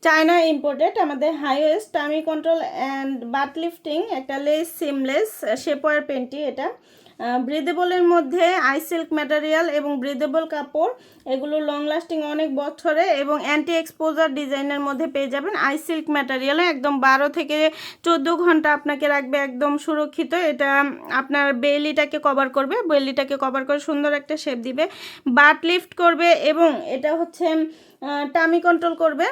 China imported আমাদের high waist tummy control and butt lifting একটা lace seamless shapewear panty. এটা ব্রিদেবলের মধ্যে আই সিল্ক ম্যাটেরিয়াল এবং ব্রিদেবল কাপড়, এগুলো লং লাস্টিং অনেক বছরে এবং অ্যান্টি এক্সপোজার ডিজাইনের মধ্যে পেয়ে যাবেন। আই সিল্ক ম্যাটেরিয়ালে একদম 12 থেকে 14 ঘন্টা আপনাকে রাখবে একদম সুরক্ষিত। এটা আপনার বেলিটাকে কভার করবে, বেলিটাকে কভার করে সুন্দর একটা শেপ দিবে, বাট লিফট করবে এবং এটা হচ্ছে টামি কন্ট্রোল করবে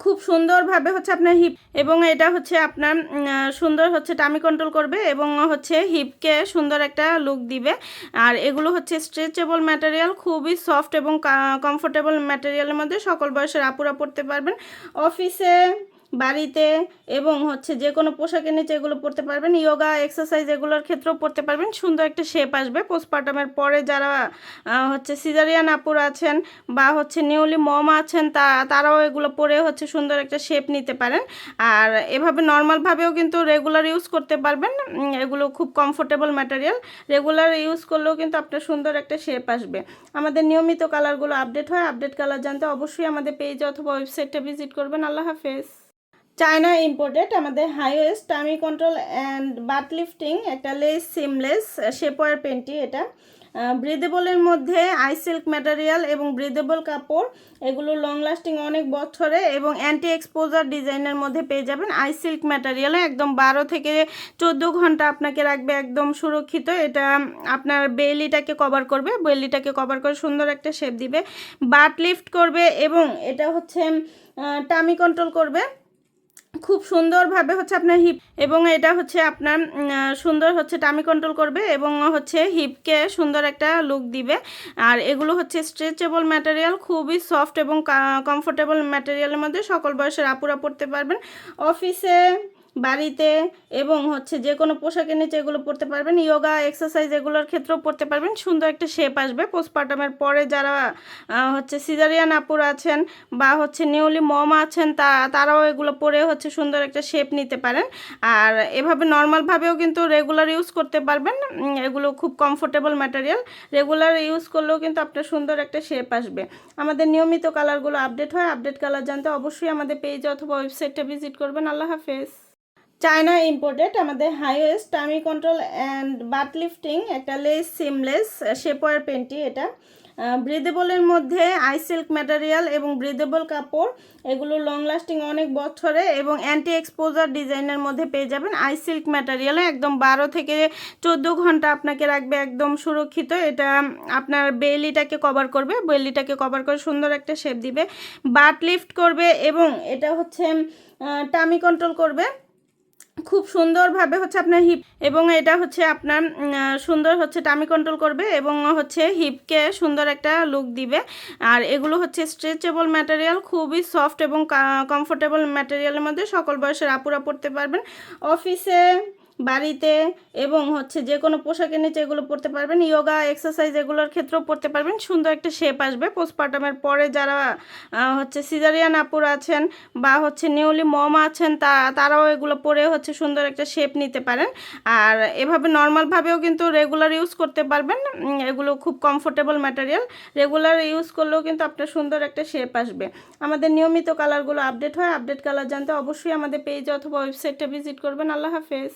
খুব সুন্দরভাবে হচ্ছে আপনার হিপ, এবং এটা হচ্ছে আপনার সুন্দর হচ্ছে টামি কন্ট্রোল করবে এবং হচ্ছে হিপকে সুন্দর একটা লুক দিবে। আর এগুলো হচ্ছে স্ট্রেচেবল ম্যাটেরিয়াল, খুবই সফট এবং কমফোর্টেবল ম্যাটেরিয়ালের মধ্যে সকল বয়সের আপুরা পরতে পারবেন। অফিসে, বাড়িতে এবং হচ্ছে যে কোনো পোশাকের নিচে এগুলো পরতে পারবেন। ইয়োগা এক্সারসাইজ এগুলোর ক্ষেত্রেও পরতে পারবেন। সুন্দর একটা শেপ আসবে। পোস্টপার্টামের পরে যারা হচ্ছে সিজারিয়ান আপুরা আছেন বা হচ্ছে নিউলি মম আছেন তারাও এগুলো পরে হচ্ছে সুন্দর একটা শেপ নিতে পারেন। আর এভাবে নর্মালভাবেও কিন্তু রেগুলার ইউজ করতে পারবেন। এগুলো খুব কমফোর্টেবল ম্যাটেরিয়াল, রেগুলার ইউজ করলেও কিন্তু আপনার সুন্দর একটা শেপ আসবে। আমাদের নিয়মিত কালারগুলো আপডেট হয়। আপডেট কালার জানতে অবশ্যই আমাদের পেজ অথবা ওয়েবসাইটটা ভিজিট করবেন। আল্লাহ হাফেজ। চায়না ইম্পোর্টেড আমাদের high waist tummy control and butt lifting একটা লেস সিমলেস শেপওয়্যার পেন্টি। এটা ব্রিদেবলের মধ্যে আই সিল্ক ম্যাটেরিয়াল এবং ব্রিদেবল কাপড়, এগুলো লং লাস্টিং অনেক বছরে এবং অ্যান্টি এক্সপোজার ডিজাইনের মধ্যে পেয়ে যাবেন। আই সিল্ক ম্যাটেরিয়ালে একদম 12 থেকে 14 ঘন্টা আপনাকে রাখবে একদম সুরক্ষিত। এটা আপনার বেলিটাকে কভার করবে, বেলিটাকে কভার করে সুন্দর একটা শেপ দিবে, বাট লিফট করবে এবং এটা হচ্ছে টামি কন্ট্রোল করবে খুব সুন্দরভাবে হচ্ছে আপনার হিপ, এবং এটা হচ্ছে আপনার সুন্দর হচ্ছে টামি কন্ট্রোল করবে এবং হচ্ছে হিপকে সুন্দর একটা লুক দিবে। আর এগুলো হচ্ছে স্ট্রেচেবল ম্যাটেরিয়াল, খুবই সফট এবং কমফোর্টেবল ম্যাটেরিয়ালের মধ্যে সকল বয়সের আপুরা পরতে পারবেন। অফিসে, বাড়িতে এবং হচ্ছে যে কোনো পোশাকের নিচে এগুলো পরতে পারবেন। ইয়োগা এক্সারসাইজ এগুলোর ক্ষেত্রেও পরতে পারবেন। সুন্দর একটা শেপ আসবে। পোস্টপার্টামের পরে যারা হচ্ছে সিজারিয়ান আপুরা আছেন বা হচ্ছে নিউলি মম আছেন তারাও এগুলো পরে হচ্ছে সুন্দর একটা শেপ নিতে পারেন। আর এভাবে নর্মালভাবেও কিন্তু রেগুলার ইউজ করতে পারবেন। এগুলো খুব কমফোর্টেবল ম্যাটেরিয়াল, রেগুলার ইউজ করলেও কিন্তু আপনার সুন্দর একটা শেপ আসবে। আমাদের নিয়মিত কালারগুলো আপডেট হয়। আপডেট কালার জানতে অবশ্যই আমাদের পেজ অথবা ওয়েবসাইটটা ভিজিট করবেন। আল্লাহ হাফেজ। চায়না ইম্পোর্টেড আমাদের high waist tummy control and butt lifting একটা লেস সিমলেস শেপওয়্যার পেন্টি। এটা ব্রিদেবলের মধ্যে আই সিল্ক ম্যাটেরিয়াল এবং ব্রিদেবল কাপড়, এগুলো লং লাস্টিং অনেক বছরে এবং অ্যান্টি এক্সপোজার ডিজাইনের মধ্যে পেয়ে যাবেন। আই সিল্ক ম্যাটেরিয়ালে একদম 12 থেকে 14 ঘন্টা আপনাকে রাখবে একদম সুরক্ষিত। এটা আপনার বেলিটাকে কভার করবে, বেলিটাকে কভার করে সুন্দর একটা শেপ দিবে, বাট লিফট করবে এবং এটা হচ্ছে টামি কন্ট্রোল করবে খুব সুন্দরভাবে হচ্ছে আপনার হিপ, এবং এটা হচ্ছে আপনার সুন্দর হচ্ছে টামি কন্ট্রোল করবে এবং হচ্ছে হিপকে সুন্দর একটা লুক দিবে। আর এগুলো হচ্ছে স্ট্রেচেবল ম্যাটেরিয়াল, খুবই সফট এবং কমফোর্টেবল ম্যাটেরিয়ালের মধ্যে সকল বয়সের আপুরা পরতে পারবেন। অফিসে, বাড়িতে এবং হচ্ছে যে কোনো পোশাকের নিচে এগুলো পরতে পারবেন। ইয়োগা এক্সারসাইজ এগুলোর ক্ষেত্রেও পরতে পারবেন। সুন্দর একটা শেপ আসবে। পোস্টপার্টামের পরে যারা হচ্ছে সিজারিয়ান আপুরা আছেন বা হচ্ছে নিউলি মম আছেন তারাও এগুলো পরে হচ্ছে সুন্দর একটা শেপ নিতে পারেন। আর এভাবে নর্মালভাবেও কিন্তু রেগুলার ইউজ করতে পারবেন। এগুলো খুব কমফোর্টেবল ম্যাটেরিয়াল, রেগুলার ইউজ করলেও কিন্তু আপনার সুন্দর একটা শেপ আসবে। আমাদের নিয়মিত কালারগুলো আপডেট হয়। আপডেট কালার জানতে অবশ্যই আমাদের পেজ অথবা ওয়েবসাইটটা ভিজিট করবেন। আল্লাহ হাফেজ।